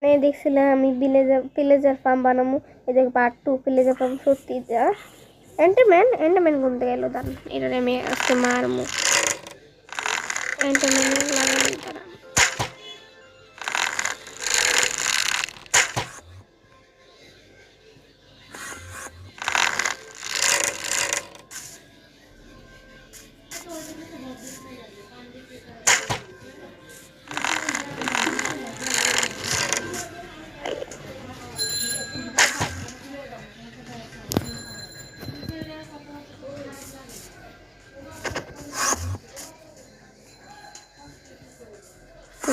দেখছিলাম আমি villager farm বানাবো। এই দেখ পার্ট 2 ভিলেজার ফার্ম সত্যি যা এন্টারম্যান বলতে গেল দাঁড়ান এটা আমি আজকে মারমু এন্টারম্যান লাগানো তারা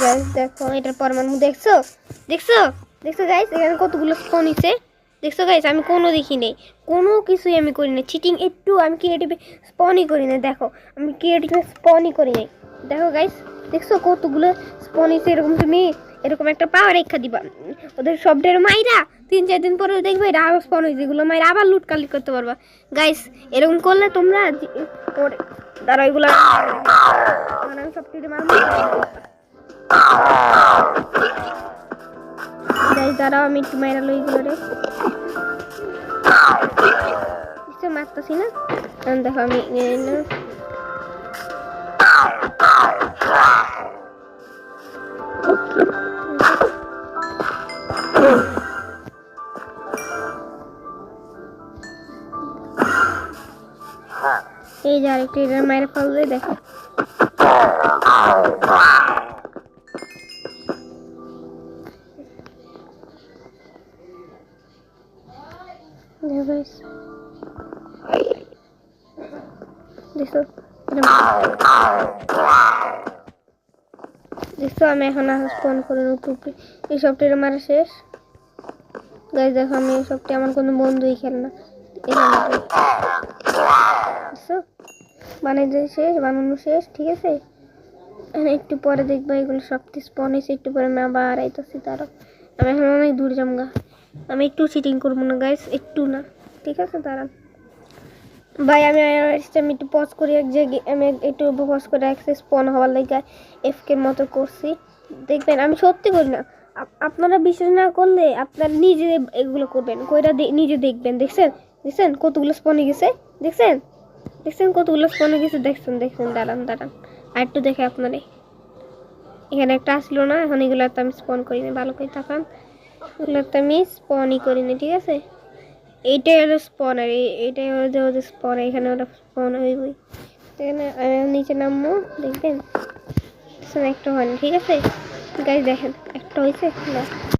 গাইস দেখো এটার পরমাণু দেখছো দেখছো দেখছো গাইস এখানে কতগুলো স্পন হইছে দেখছো গাইস আমি কোনো দেখি নেই কোনো কিছুই আমি করি না চিটিং একটু আমি ক্রিয়েটিভ স্পনই করি না দেখো আমি ক্রিয়েটিভ স্পনই করি নাই দেখো গাইস দেখছো কতগুলো স্পন হইছে এরকম একটা পাওয়ার রেখা দিবা ওদের সবদের মাইরা 3-4 দিন পরে দেখবে এটা আবার স্পন হইছে এগুলো মাইরা আবার লুট কালেক্ট করতে পারবা গাইস এরকম করলে তোমরা দাঁড়া এগুলো আমি সবটিতে মারবো দাঁড়াও আমি একটু মাইরা লই গুলো রে কিছু মারতেছি না দেখো আমি এই যে আরেকটা এটার মাইরা ফেললে দেখো দেখো আমি এখন স্পন করে নতুন এই সবটির মারা শেষ গাইস দেখো আমি এই সবটি আমার কোনো বন্ধুই খেলে না বানানো শেষ ঠিক আছে একটু পরে দেখবো এগুলো সবটি স্পন হয়েছে একটু পরে আমি আবার আইতেছি তারা আমি এখন অনেক দূর যাবো আমি একটু চিটিং করবো না গাইস একটু না ঠিক আছে দাঁড়ান ভাই আমি একটু পজ করি এক জায়গায় আমি একটু পজ করে রাখছি স্পন হওয়ার লাগে এফকে মতো করছি দেখবেন আমি সত্যি করি না আপনারা বিশ্বাস না করলে আপনারা নিজে এগুলো করবেন কইরা নিজে দেখবেন দেখছেন কতগুলো স্পনে গেছে দেখছেন কতগুলো স্পনে গেছে দেখছেন দাঁড়ান আর একটু দেখে আপনারে এখানে একটা আসলো না এখন এগুলো তো আমি স্পন করি না ভালো করে তাকান এগুলো তো আমি স্পনই করি না ঠিক আছে এইটাই হলো স্পন আর এইটাই হলো যে স্পন এখানে ওটা স্পন হইবই এখানে নিচে নামবো দেখবেন একটা হয় না ঠিক আছে গাইস দেখেন একটা হয়েছে না